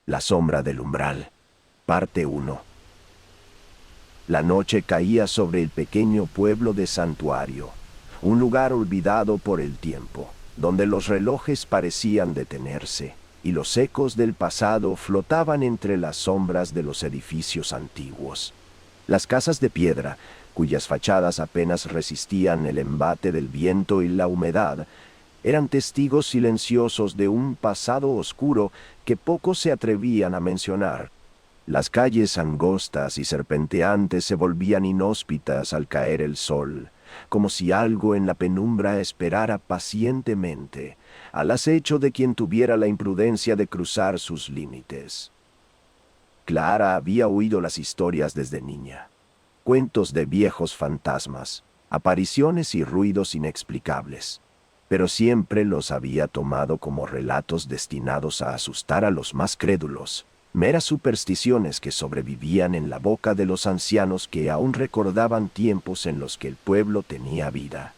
La sombra del umbral. Parte 1. La noche caía sobre el pequeño pueblo de Santuario, un lugar olvidado por el tiempo, donde los relojes parecían detenerse y los ecos del pasado flotaban entre las sombras de los edificios antiguos. Las casas de piedra, cuyas fachadas apenas resistían el embate del viento y la humedad, eran testigos silenciosos de un pasado oscuro que pocos se atrevían a mencionar. Las calles angostas y serpenteantes se volvían inhóspitas al caer el sol, como si algo en la penumbra esperara pacientemente, al acecho de quien tuviera la imprudencia de cruzar sus límites. Clara había oído las historias desde niña, cuentos de viejos fantasmas, apariciones y ruidos inexplicables, pero siempre los había tomado como relatos destinados a asustar a los más crédulos, meras supersticiones que sobrevivían en la boca de los ancianos que aún recordaban tiempos en los que el pueblo tenía vida.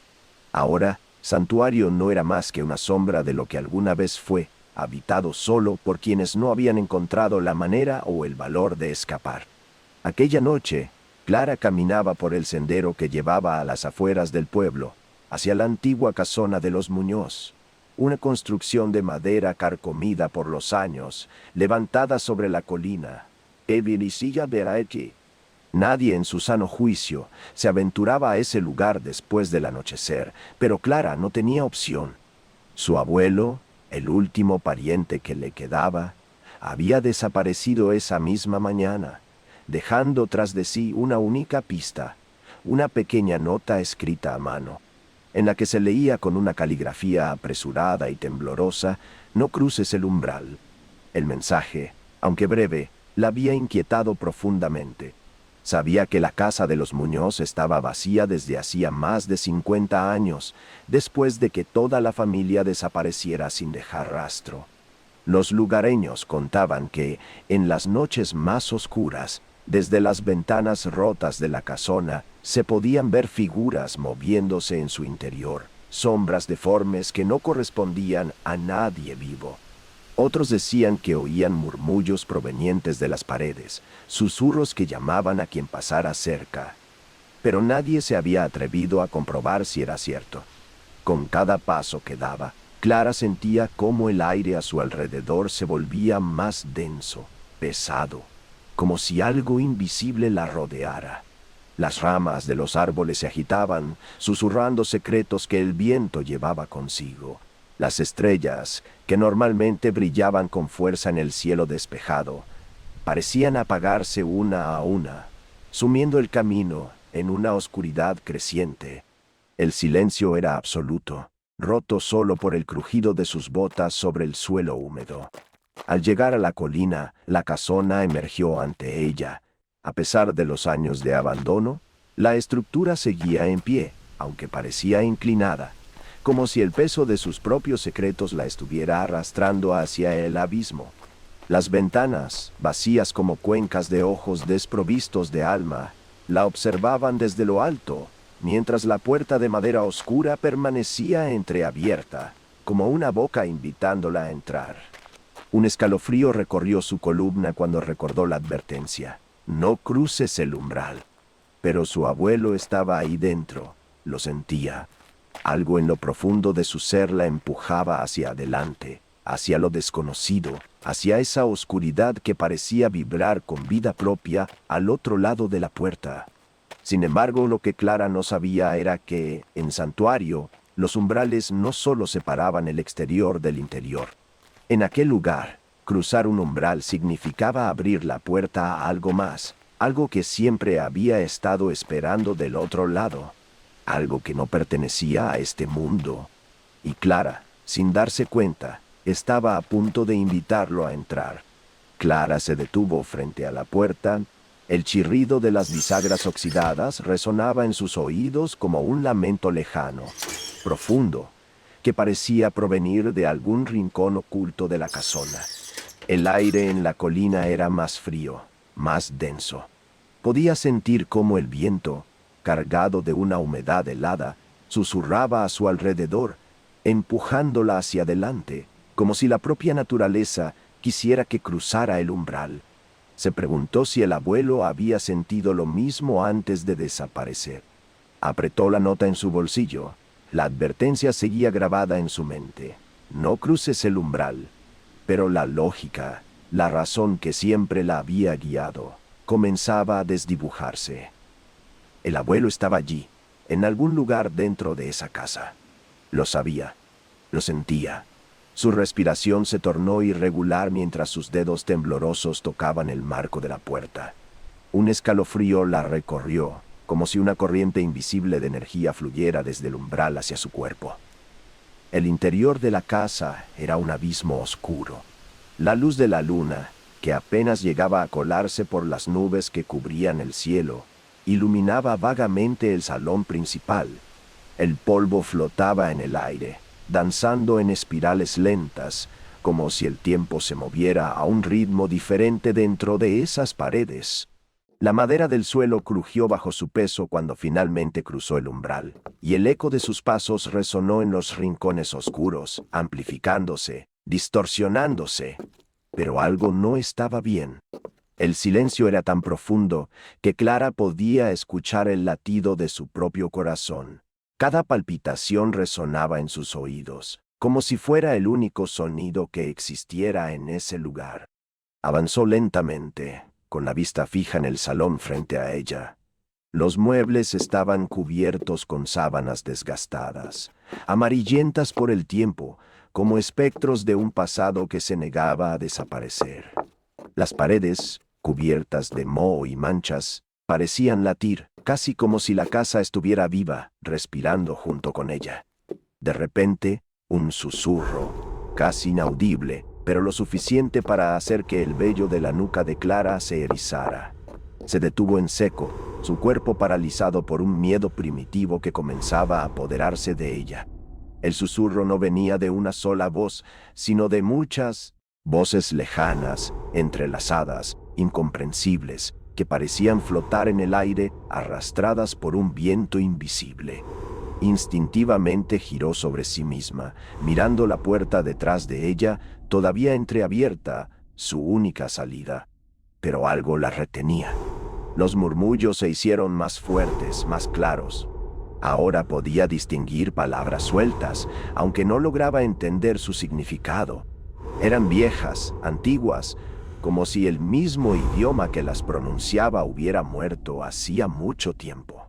Ahora, Santuario no era más que una sombra de lo que alguna vez fue, habitado solo por quienes no habían encontrado la manera o el valor de escapar. Aquella noche, Clara caminaba por el sendero que llevaba a las afueras del pueblo, hacia la antigua casona de los Muñoz, una construcción de madera carcomida por los años, levantada sobre la colina. Nadie en su sano juicio se aventuraba a ese lugar después del anochecer, pero Clara no tenía opción. Su abuelo, el último pariente que le quedaba, había desaparecido esa misma mañana, dejando tras de sí una única pista, una pequeña nota escrita a mano, en la que se leía con una caligrafía apresurada y temblorosa: «No cruces el umbral». El mensaje, aunque breve, la había inquietado profundamente. Sabía que la casa de los Muñoz estaba vacía desde hacía más de 50 años, después de que toda la familia desapareciera sin dejar rastro. Los lugareños contaban que, en las noches más oscuras, desde las ventanas rotas de la casona, se podían ver figuras moviéndose en su interior, sombras deformes que no correspondían a nadie vivo. Otros decían que oían murmullos provenientes de las paredes, susurros que llamaban a quien pasara cerca. Pero nadie se había atrevido a comprobar si era cierto. Con cada paso que daba, Clara sentía cómo el aire a su alrededor se volvía más denso, pesado, como si algo invisible la rodeara. Las ramas de los árboles se agitaban, susurrando secretos que el viento llevaba consigo. Las estrellas, que normalmente brillaban con fuerza en el cielo despejado, parecían apagarse una a una, sumiendo el camino en una oscuridad creciente. El silencio era absoluto, roto solo por el crujido de sus botas sobre el suelo húmedo. Al llegar a la colina, la casona emergió ante ella. A pesar de los años de abandono, la estructura seguía en pie, aunque parecía inclinada, como si el peso de sus propios secretos la estuviera arrastrando hacia el abismo. Las ventanas, vacías como cuencas de ojos desprovistos de alma, la observaban desde lo alto, mientras la puerta de madera oscura permanecía entreabierta, como una boca invitándola a entrar. Un escalofrío recorrió su columna cuando recordó la advertencia: «No cruces el umbral». Pero su abuelo estaba ahí dentro, lo sentía. Algo en lo profundo de su ser la empujaba hacia adelante, hacia lo desconocido, hacia esa oscuridad que parecía vibrar con vida propia al otro lado de la puerta. Sin embargo, lo que Clara no sabía era que, en Santuario, los umbrales no solo separaban el exterior del interior. En aquel lugar, cruzar un umbral significaba abrir la puerta a algo más, algo que siempre había estado esperando del otro lado, algo que no pertenecía a este mundo. Y Clara, sin darse cuenta, estaba a punto de invitarlo a entrar. Clara se detuvo frente a la puerta. El chirrido de las bisagras oxidadas resonaba en sus oídos como un lamento lejano, profundo, que parecía provenir de algún rincón oculto de la casona. El aire en la colina era más frío, más denso. Podía sentir cómo el viento, cargado de una humedad helada, susurraba a su alrededor, empujándola hacia adelante, como si la propia naturaleza quisiera que cruzara el umbral. Se preguntó si el abuelo había sentido lo mismo antes de desaparecer. Apretó la nota en su bolsillo. La advertencia seguía grabada en su mente. No cruces el umbral. Pero la lógica, la razón que siempre la había guiado, comenzaba a desdibujarse. El abuelo estaba allí, en algún lugar dentro de esa casa. Lo sabía, lo sentía. Su respiración se tornó irregular mientras sus dedos temblorosos tocaban el marco de la puerta. Un escalofrío la recorrió, como si una corriente invisible de energía fluyera desde el umbral hacia su cuerpo. El interior de la casa era un abismo oscuro. La luz de la luna, que apenas llegaba a colarse por las nubes que cubrían el cielo, iluminaba vagamente el salón principal. El polvo flotaba en el aire, danzando en espirales lentas, como si el tiempo se moviera a un ritmo diferente dentro de esas paredes. La madera del suelo crujió bajo su peso cuando finalmente cruzó el umbral, y el eco de sus pasos resonó en los rincones oscuros, amplificándose, distorsionándose. Pero algo no estaba bien. El silencio era tan profundo que Clara podía escuchar el latido de su propio corazón. Cada palpitación resonaba en sus oídos, como si fuera el único sonido que existiera en ese lugar. Avanzó lentamente, con la vista fija en el salón frente a ella. Los muebles estaban cubiertos con sábanas desgastadas, amarillentas por el tiempo, como espectros de un pasado que se negaba a desaparecer. Las paredes, cubiertas de moho y manchas, parecían latir, casi como si la casa estuviera viva, respirando junto con ella. De repente, un susurro, casi inaudible, pero lo suficiente para hacer que el vello de la nuca de Clara se erizara. Se detuvo en seco, su cuerpo paralizado por un miedo primitivo que comenzaba a apoderarse de ella. El susurro no venía de una sola voz, sino de muchas voces lejanas, entrelazadas, incomprensibles, que parecían flotar en el aire, arrastradas por un viento invisible. Instintivamente giró sobre sí misma, mirando la puerta detrás de ella, todavía entreabierta, su única salida. Pero algo la retenía. Los murmullos se hicieron más fuertes, más claros. Ahora podía distinguir palabras sueltas, aunque no lograba entender su significado. Eran viejas, antiguas, como si el mismo idioma que las pronunciaba hubiera muerto hacía mucho tiempo.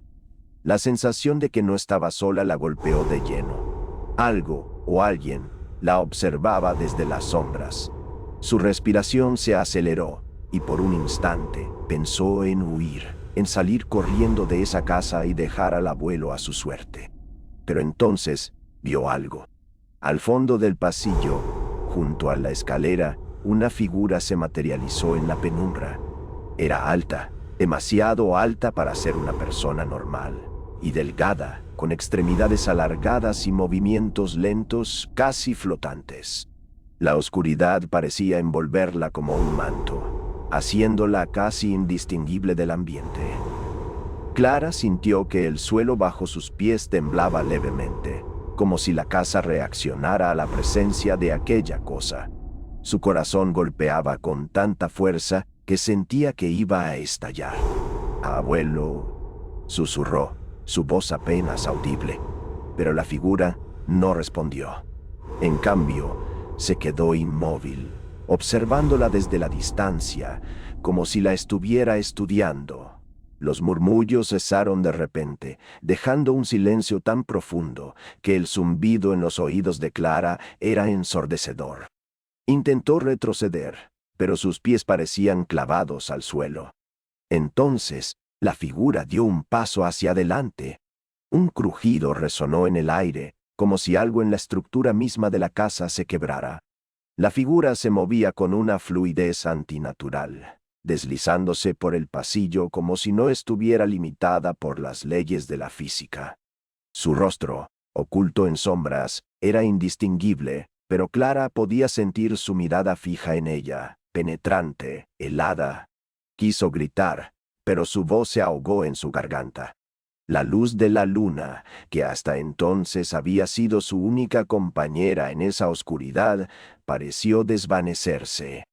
La sensación de que no estaba sola la golpeó de lleno. Algo o alguien la observaba desde las sombras. Su respiración se aceleró y por un instante pensó en huir, en salir corriendo de esa casa y dejar al abuelo a su suerte. Pero entonces vio algo. Al fondo del pasillo, junto a la escalera, una figura se materializó en la penumbra. Era alta, demasiado alta para ser una persona normal, y delgada, con extremidades alargadas y movimientos lentos, casi flotantes. La oscuridad parecía envolverla como un manto, haciéndola casi indistinguible del ambiente. Clara sintió que el suelo bajo sus pies temblaba levemente, como si la casa reaccionara a la presencia de aquella cosa. Su corazón golpeaba con tanta fuerza que sentía que iba a estallar. «Abuelo», susurró, su voz apenas audible, pero la figura no respondió. En cambio, se quedó inmóvil, observándola desde la distancia, como si la estuviera estudiando. Los murmullos cesaron de repente, dejando un silencio tan profundo que el zumbido en los oídos de Clara era ensordecedor. Intentó retroceder, pero sus pies parecían clavados al suelo. Entonces, la figura dio un paso hacia adelante. Un crujido resonó en el aire, como si algo en la estructura misma de la casa se quebrara. La figura se movía con una fluidez antinatural, deslizándose por el pasillo como si no estuviera limitada por las leyes de la física. Su rostro, oculto en sombras, era indistinguible, pero Clara podía sentir su mirada fija en ella, penetrante, helada. Quiso gritar, pero su voz se ahogó en su garganta. La luz de la luna, que hasta entonces había sido su única compañera en esa oscuridad, pareció desvanecerse.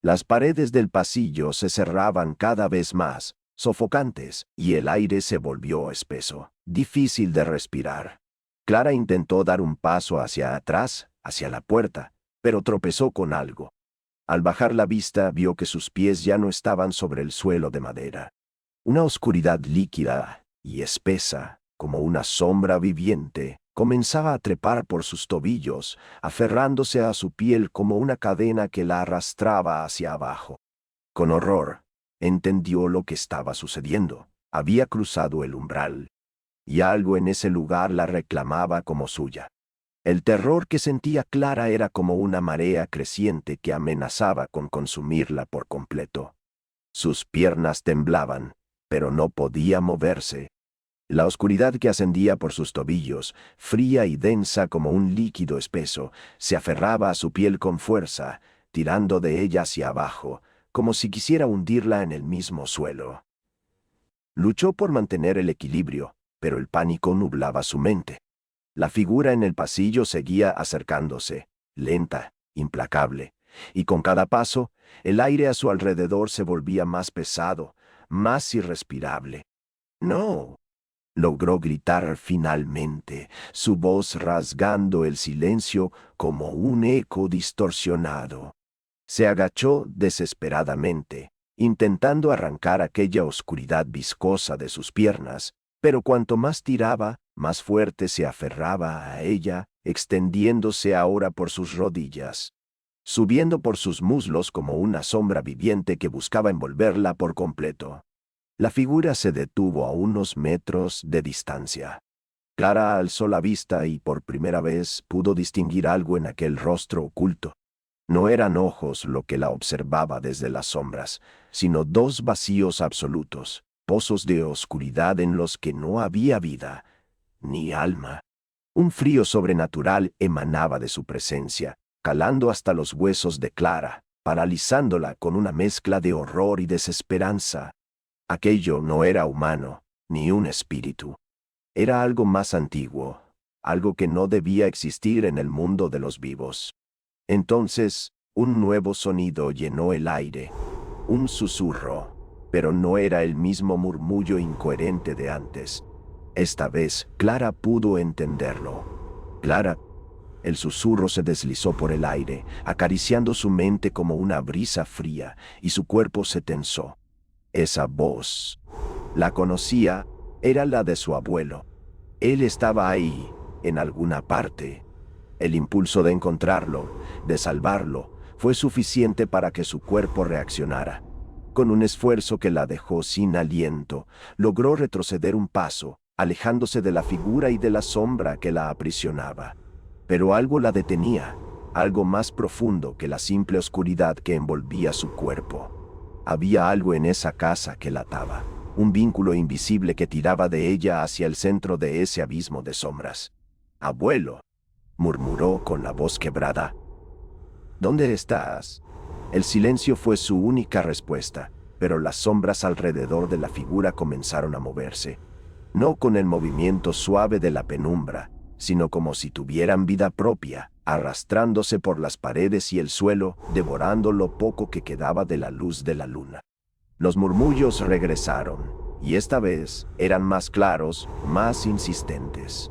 Las paredes del pasillo se cerraban cada vez más, sofocantes, y el aire se volvió espeso, difícil de respirar. Clara intentó dar un paso hacia atrás, hacia la puerta, pero tropezó con algo. Al bajar la vista vio que sus pies ya no estaban sobre el suelo de madera. Una oscuridad líquida y espesa, como una sombra viviente, comenzaba a trepar por sus tobillos, aferrándose a su piel como una cadena que la arrastraba hacia abajo. Con horror, entendió lo que estaba sucediendo. Había cruzado el umbral, y algo en ese lugar la reclamaba como suya. El terror que sentía Clara era como una marea creciente que amenazaba con consumirla por completo. Sus piernas temblaban, pero no podía moverse. La oscuridad que ascendía por sus tobillos, fría y densa como un líquido espeso, se aferraba a su piel con fuerza, tirando de ella hacia abajo, como si quisiera hundirla en el mismo suelo. Luchó por mantener el equilibrio, pero el pánico nublaba su mente. La figura en el pasillo seguía acercándose, lenta, implacable, y con cada paso, el aire a su alrededor se volvía más pesado, más irrespirable. ¡No! Logró gritar finalmente, su voz rasgando el silencio como un eco distorsionado. Se agachó desesperadamente, intentando arrancar aquella oscuridad viscosa de sus piernas, pero cuanto más tiraba, más fuerte se aferraba a ella, extendiéndose ahora por sus rodillas, subiendo por sus muslos como una sombra viviente que buscaba envolverla por completo. La figura se detuvo a unos metros de distancia. Clara alzó la vista y por primera vez pudo distinguir algo en aquel rostro oculto. No eran ojos lo que la observaba desde las sombras, sino dos vacíos absolutos, pozos de oscuridad en los que no había vida, ni alma. Un frío sobrenatural emanaba de su presencia, calando hasta los huesos de Clara, paralizándola con una mezcla de horror y desesperanza. Aquello no era humano, ni un espíritu. Era algo más antiguo, algo que no debía existir en el mundo de los vivos. Entonces, un nuevo sonido llenó el aire, un susurro, pero no era el mismo murmullo incoherente de antes. Esta vez, Clara pudo entenderlo. Clara. El susurro se deslizó por el aire, acariciando su mente como una brisa fría, y su cuerpo se tensó. Esa voz, la conocía, era la de su abuelo. Él estaba ahí, en alguna parte. El impulso de encontrarlo, de salvarlo, fue suficiente para que su cuerpo reaccionara. Con un esfuerzo que la dejó sin aliento, logró retroceder un paso, alejándose de la figura y de la sombra que la aprisionaba. Pero algo la detenía, algo más profundo que la simple oscuridad que envolvía su cuerpo. Había algo en esa casa que la ataba, un vínculo invisible que tiraba de ella hacia el centro de ese abismo de sombras. «Abuelo», murmuró con la voz quebrada. «¿Dónde estás?» El silencio fue su única respuesta, pero las sombras alrededor de la figura comenzaron a moverse. No con el movimiento suave de la penumbra, sino como si tuvieran vida propia, arrastrándose por las paredes y el suelo, devorando lo poco que quedaba de la luz de la luna. Los murmullos regresaron, y esta vez eran más claros, más insistentes.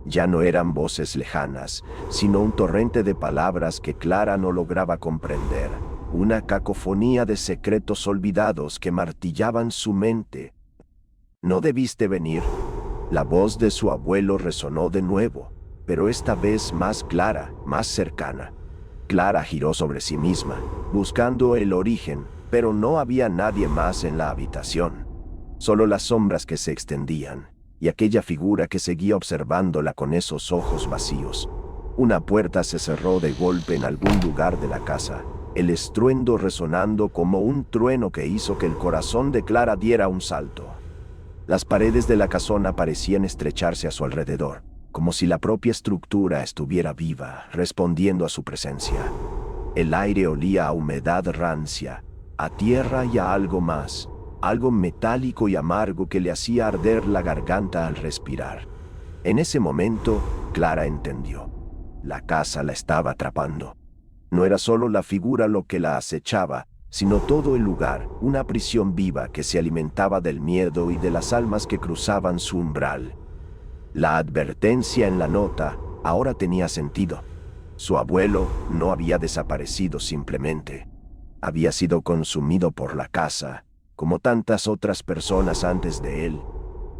Ya no eran voces lejanas, sino un torrente de palabras que Clara no lograba comprender, una cacofonía de secretos olvidados que martillaban su mente. «¿No debiste venir?» La voz de su abuelo resonó de nuevo, pero esta vez más clara, más cercana. Clara giró sobre sí misma, buscando el origen, pero no había nadie más en la habitación. Solo las sombras que se extendían, y aquella figura que seguía observándola con esos ojos vacíos. Una puerta se cerró de golpe en algún lugar de la casa, el estruendo resonando como un trueno que hizo que el corazón de Clara diera un salto. Las paredes de la casona parecían estrecharse a su alrededor, como si la propia estructura estuviera viva, respondiendo a su presencia. El aire olía a humedad rancia, a tierra y a algo más, algo metálico y amargo que le hacía arder la garganta al respirar. En ese momento, Clara entendió. La casa la estaba atrapando. No era solo la figura lo que la acechaba, sino todo el lugar, una prisión viva que se alimentaba del miedo y de las almas que cruzaban su umbral. La advertencia en la nota ahora tenía sentido. Su abuelo no había desaparecido simplemente. Había sido consumido por la casa, como tantas otras personas antes de él.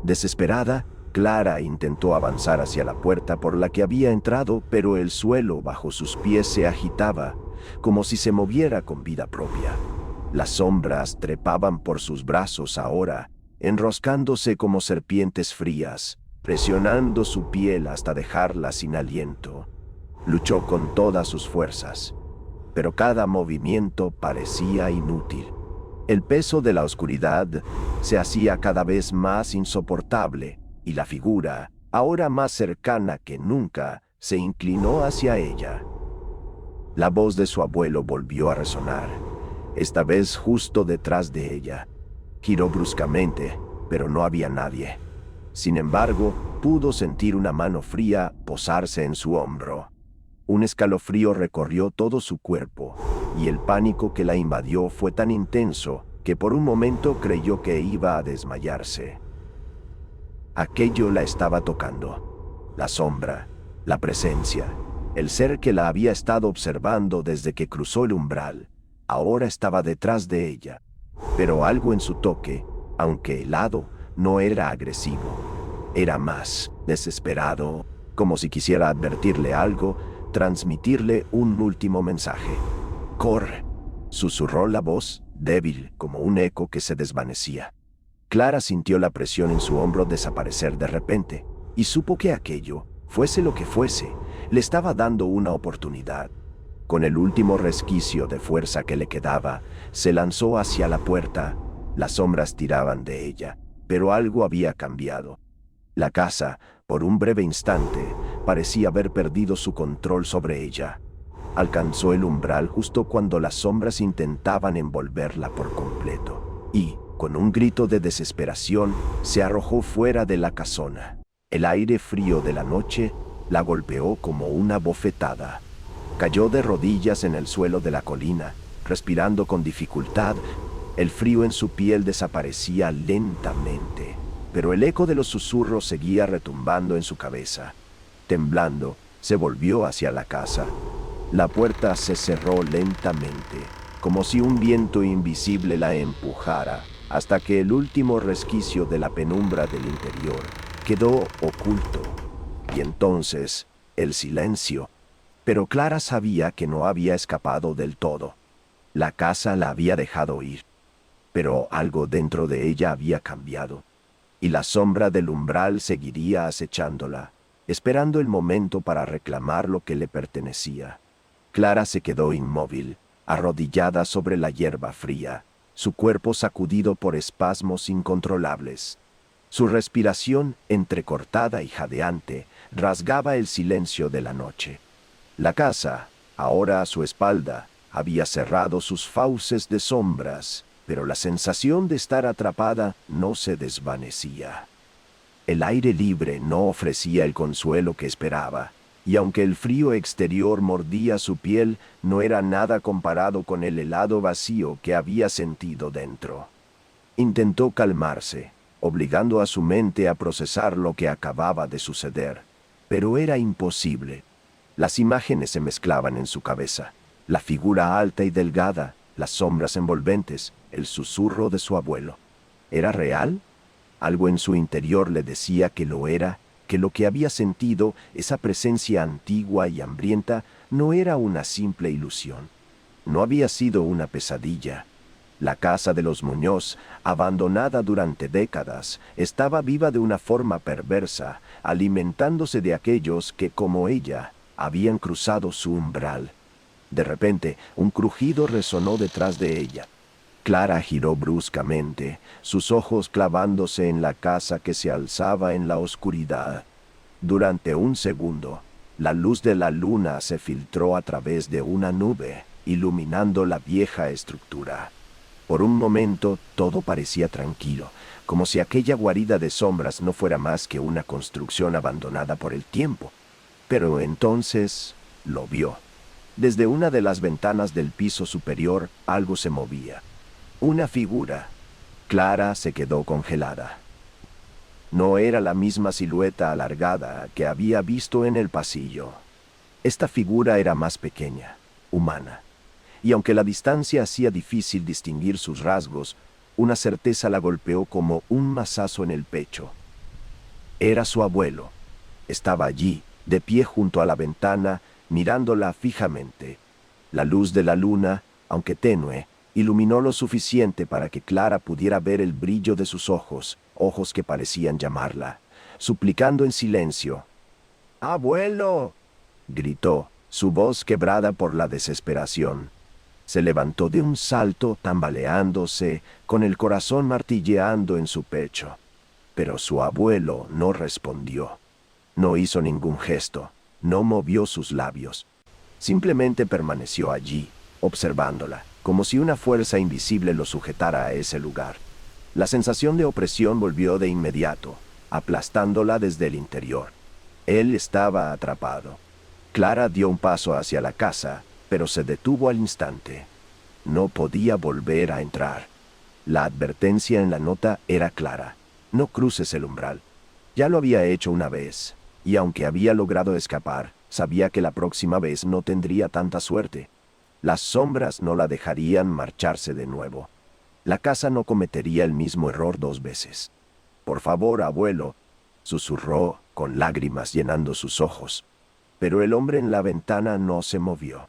Desesperada, Clara intentó avanzar hacia la puerta por la que había entrado, pero el suelo bajo sus pies se agitaba, como si se moviera con vida propia. Las sombras trepaban por sus brazos ahora, enroscándose como serpientes frías, presionando su piel hasta dejarla sin aliento. Luchó con todas sus fuerzas, pero cada movimiento parecía inútil. El peso de la oscuridad se hacía cada vez más insoportable, y la figura, ahora más cercana que nunca, se inclinó hacia ella. La voz de su abuelo volvió a resonar, esta vez justo detrás de ella. Giró bruscamente, pero no había nadie. Sin embargo, pudo sentir una mano fría posarse en su hombro. Un escalofrío recorrió todo su cuerpo, y el pánico que la invadió fue tan intenso que por un momento creyó que iba a desmayarse. Aquello la estaba tocando. La sombra, la presencia, el ser que la había estado observando desde que cruzó el umbral, ahora estaba detrás de ella. Pero algo en su toque, aunque helado, no era agresivo. Era más desesperado, como si quisiera advertirle algo, transmitirle un último mensaje. «Corre», susurró la voz, débil como un eco que se desvanecía. Clara sintió la presión en su hombro desaparecer de repente, y supo que aquello, fuese lo que fuese, le estaba dando una oportunidad. Con el último resquicio de fuerza que le quedaba, se lanzó hacia la puerta. Las sombras tiraban de ella, pero algo había cambiado. La casa, por un breve instante, parecía haber perdido su control sobre ella. Alcanzó el umbral justo cuando las sombras intentaban envolverla por completo, y, con un grito de desesperación, se arrojó fuera de la casona. El aire frío de la noche la golpeó como una bofetada. Cayó de rodillas en el suelo de la colina, respirando con dificultad. El frío en su piel desaparecía lentamente, pero el eco de los susurros seguía retumbando en su cabeza. Temblando, se volvió hacia la casa. La puerta se cerró lentamente, como si un viento invisible la empujara, hasta que el último resquicio de la penumbra del interior quedó oculto. Y entonces, el silencio. Pero Clara sabía que no había escapado del todo. La casa la había dejado ir, pero algo dentro de ella había cambiado, y la sombra del umbral seguiría acechándola, esperando el momento para reclamar lo que le pertenecía. Clara se quedó inmóvil, arrodillada sobre la hierba fría, su cuerpo sacudido por espasmos incontrolables. Su respiración, entrecortada y jadeante, rasgaba el silencio de la noche. La casa, ahora a su espalda, había cerrado sus fauces de sombras, pero la sensación de estar atrapada no se desvanecía. El aire libre no ofrecía el consuelo que esperaba, y aunque el frío exterior mordía su piel, no era nada comparado con el helado vacío que había sentido dentro. Intentó calmarse, obligando a su mente a procesar lo que acababa de suceder, pero era imposible. Las imágenes se mezclaban en su cabeza, la figura alta y delgada, las sombras envolventes, el susurro de su abuelo. ¿Era real? Algo en su interior le decía que lo era, que lo que había sentido, esa presencia antigua y hambrienta, no era una simple ilusión. No había sido una pesadilla. La casa de los Muñoz, abandonada durante décadas, estaba viva de una forma perversa, alimentándose de aquellos que, como ella, habían cruzado su umbral. De repente, un crujido resonó detrás de ella. Clara giró bruscamente, sus ojos clavándose en la casa que se alzaba en la oscuridad. Durante un segundo, la luz de la luna se filtró a través de una nube, iluminando la vieja estructura. Por un momento todo parecía tranquilo, como si aquella guarida de sombras no fuera más que una construcción abandonada por el tiempo. Pero entonces lo vio. Desde una de las ventanas del piso superior algo se movía. Una figura. Clara se quedó congelada. No era la misma silueta alargada que había visto en el pasillo. Esta figura era más pequeña, humana, y aunque la distancia hacía difícil distinguir sus rasgos, una certeza la golpeó como un mazazo en el pecho. Era su abuelo. Estaba allí, de pie junto a la ventana, mirándola fijamente. La luz de la luna, aunque tenue, iluminó lo suficiente para que Clara pudiera ver el brillo de sus ojos, ojos que parecían llamarla, suplicando en silencio. ¡Abuelo!, gritó, su voz quebrada por la desesperación. Se levantó de un salto, tambaleándose, con el corazón martilleando en su pecho. Pero su abuelo no respondió. No hizo ningún gesto, no movió sus labios. Simplemente permaneció allí, observándola, como si una fuerza invisible lo sujetara a ese lugar. La sensación de opresión volvió de inmediato, aplastándola desde el interior. Él estaba atrapado. Clara dio un paso hacia la casa, pero se detuvo al instante. No podía volver a entrar. La advertencia en la nota era clara. No cruces el umbral. Ya lo había hecho una vez, y aunque había logrado escapar, sabía que la próxima vez no tendría tanta suerte. Las sombras no la dejarían marcharse de nuevo. La casa no cometería el mismo error 2 veces. «Por favor, abuelo», susurró, con lágrimas llenando sus ojos. Pero el hombre en la ventana no se movió.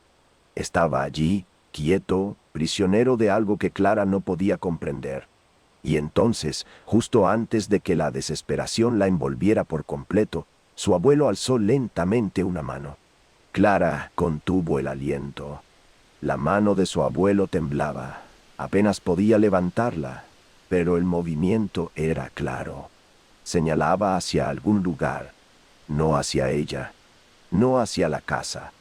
Estaba allí, quieto, prisionero de algo que Clara no podía comprender. Y entonces, justo antes de que la desesperación la envolviera por completo, su abuelo alzó lentamente una mano. Clara contuvo el aliento. La mano de su abuelo temblaba. Apenas podía levantarla, pero el movimiento era claro. Señalaba hacia algún lugar, no hacia ella, no hacia la casa,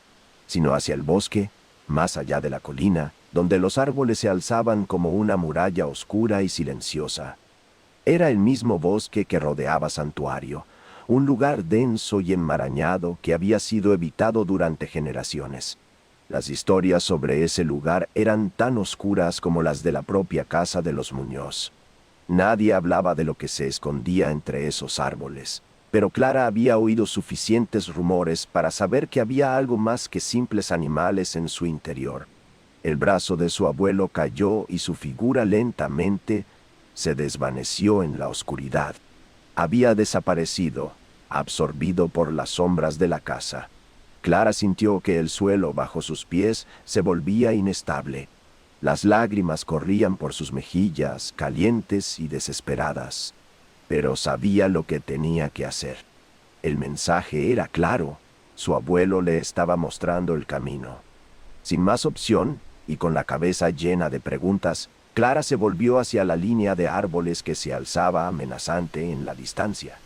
sino hacia el bosque, más allá de la colina, donde los árboles se alzaban como una muralla oscura y silenciosa. Era el mismo bosque que rodeaba Santuario, un lugar denso y enmarañado que había sido evitado durante generaciones. Las historias sobre ese lugar eran tan oscuras como las de la propia casa de los Muñoz. Nadie hablaba de lo que se escondía entre esos árboles, pero Clara había oído suficientes rumores para saber que había algo más que simples animales en su interior. El brazo de su abuelo cayó y su figura lentamente se desvaneció en la oscuridad. Había desaparecido, absorbido por las sombras de la casa. Clara sintió que el suelo bajo sus pies se volvía inestable. Las lágrimas corrían por sus mejillas, calientes y desesperadas. Pero sabía lo que tenía que hacer. El mensaje era claro. Su abuelo le estaba mostrando el camino. Sin más opción, y con la cabeza llena de preguntas, Clara se volvió hacia la línea de árboles que se alzaba amenazante en la distancia.